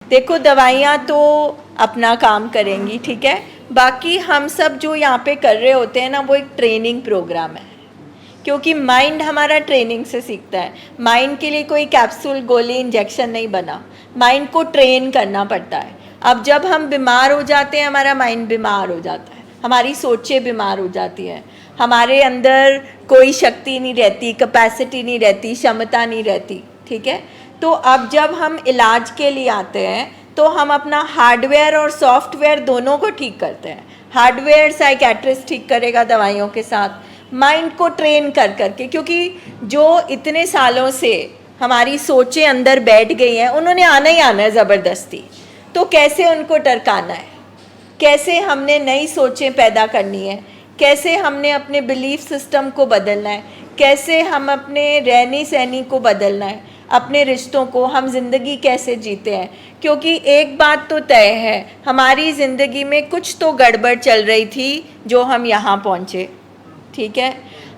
देखो दवाइयाँ तो अपना काम करेंगी, ठीक है, बाकी हम सब जो यहाँ पे कर रहे होते हैं ना, वो एक ट्रेनिंग प्रोग्राम है, क्योंकि माइंड हमारा ट्रेनिंग से सीखता है। माइंड के लिए कोई कैप्सूल गोली इंजेक्शन नहीं बना, माइंड को ट्रेन करना पड़ता है। अब जब हम बीमार हो जाते हैं, हमारा माइंड बीमार हो जाता है, हमारी सोचें बीमार हो जाती हैं, हमारे अंदर कोई शक्ति नहीं रहती, कैपेसिटी नहीं रहती, क्षमता नहीं रहती, ठीक है। तो अब जब हम इलाज के लिए आते हैं तो हम अपना हार्डवेयर और सॉफ्टवेयर दोनों को ठीक करते हैं। हार्डवेयर साइकेट्रिस्ट ठीक करेगा दवाइयों के साथ, माइंड को ट्रेन कर करके, क्योंकि जो इतने सालों से हमारी सोचें अंदर बैठ गई हैं, उन्होंने आना ही आना है ज़बरदस्ती। तो कैसे उनको टरकाना है, कैसे हमने नई सोचें पैदा करनी है, कैसे हमने अपने बिलीफ सिस्टम को बदलना है, कैसे हम अपने रहनी सहनी को बदलना है, अपने रिश्तों को, हम ज़िंदगी कैसे जीते हैं। क्योंकि एक बात तो तय है, हमारी ज़िंदगी में कुछ तो गड़बड़ चल रही थी जो हम यहाँ पहुँचे, ठीक है।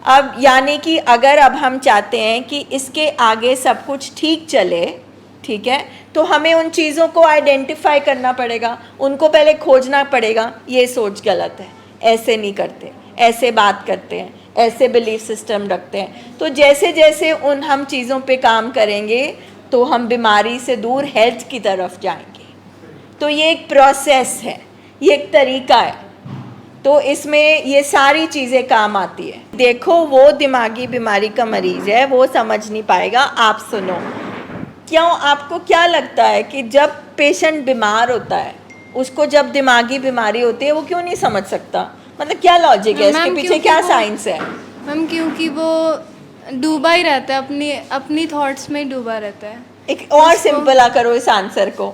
अब यानी कि अगर अब हम चाहते हैं कि इसके आगे सब कुछ ठीक चले, ठीक है, तो हमें उन चीज़ों को आइडेंटिफाई करना पड़ेगा, उनको पहले खोजना पड़ेगा। ये सोच गलत है, ऐसे नहीं करते, ऐसे बात करते हैं, ऐसे बिलीफ सिस्टम रखते हैं। तो जैसे जैसे उन हम चीज़ों पे काम करेंगे तो हम बीमारी से दूर हेल्थ की तरफ जाएंगे। तो ये एक प्रोसेस है, ये एक तरीका है, तो इसमें ये सारी चीज़ें काम आती है। देखो वो दिमागी बीमारी का मरीज़ है, वो समझ नहीं पाएगा, आप सुनो। क्यों, आपको क्या लगता है कि जब पेशेंट बीमार होता है, उसको जब दिमागी बीमारी होती है, वो क्यों नहीं समझ सकता? मतलब क्या लॉजिक है इसके पीछे, क्या साइंस है? मैम क्योंकि वो डूबा ही रहता है, अपनी थॉट्स में डूबा रहता है। एक और सिंपल करो इस आंसर को।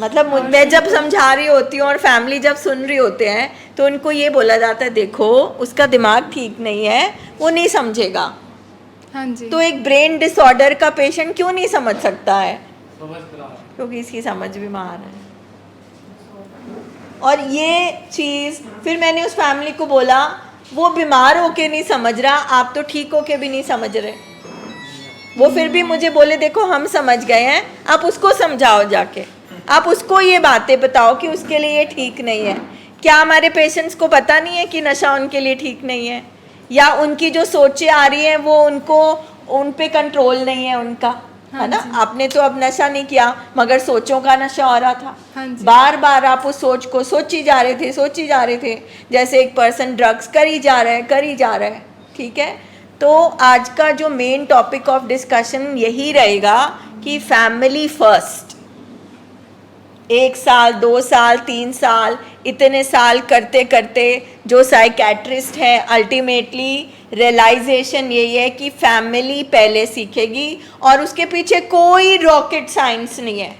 मतलब मैं जब समझा रही होती हूँ और फैमिली जब सुन रही होते हैं तो उनको ये बोला जाता है, देखो उसका दिमाग ठीक नहीं है, वो नहीं समझेगा। हाँ जी। तो एक ब्रेन डिसऑर्डर का पेशेंट क्यों नहीं समझ सकता है? क्योंकि इसकी समझ बीमार है। और ये चीज़ फिर मैंने उस फैमिली को बोला, वो बीमार होके नहीं समझ रहा, आप तो ठीक होके भी नहीं समझ रहे। वो फिर भी मुझे बोले, देखो हम समझ गए हैं, आप उसको समझाओ जाके, आप उसको ये बातें बताओ कि उसके लिए ये ठीक नहीं है। क्या हमारे पेशेंट्स को पता नहीं है कि नशा उनके लिए ठीक नहीं है, या उनकी जो सोचें आ रही हैं वो उनको, उन पे कंट्रोल नहीं है उनका, है ना। आपने तो अब नशा नहीं किया, मगर सोचों का नशा हो रहा था। बार बार आप उस सोच को सोची जा रहे थे, जैसे एक पर्सन ड्रग्स करी जा रहा है, ठीक है। तो आज का जो मेन टॉपिक ऑफ डिस्कशन यही रहेगा कि फैमिली फर्स्ट। 1 साल, 2 साल, 3 साल, इतने साल करते करते जो साइकेट्रिस्ट हैं, अल्टीमेटली रियलाइजेशन यही है कि फैमिली पहले सीखेगी, और उसके पीछे कोई रॉकेट साइंस नहीं है,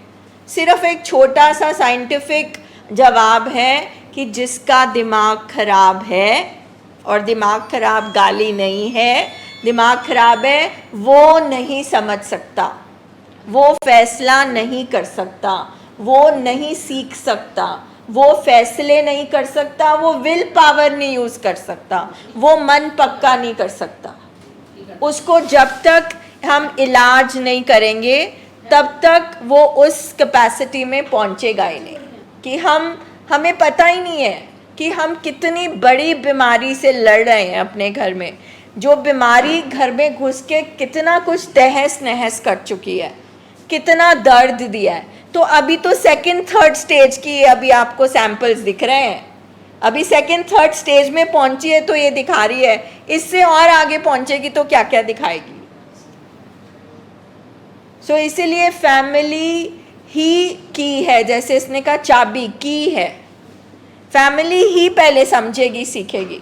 सिर्फ एक छोटा सा साइंटिफिक जवाब है कि जिसका दिमाग खराब है, और दिमाग खराब गाली नहीं है, दिमाग खराब है, वो नहीं समझ सकता, वो फैसला नहीं कर सकता, वो नहीं सीख सकता, वो फैसले नहीं कर सकता, वो विल पावर नहीं यूज़ कर सकता, वो मन पक्का नहीं कर सकता। उसको जब तक हम इलाज नहीं करेंगे तब तक वो उस कैपेसिटी में पहुंचेगा ही नहीं। कि हमें पता ही नहीं है कि हम कितनी बड़ी बीमारी से लड़ रहे हैं अपने घर में। जो बीमारी घर में घुस के कितना कुछ तहस नहस कर चुकी है, कितना दर्द दिया है। तो अभी तो 2nd 3rd स्टेज की अभी आपको सैंपल्स दिख रहे हैं, अभी 2nd 3rd स्टेज में पहुंची है तो ये दिखा रही है, इससे और आगे पहुंचेगी तो क्या क्या दिखाएगी। सो इसीलिए फैमिली ही की है, जैसे इसने कहा चाबी की है, फैमिली ही पहले समझेगी, सीखेगी।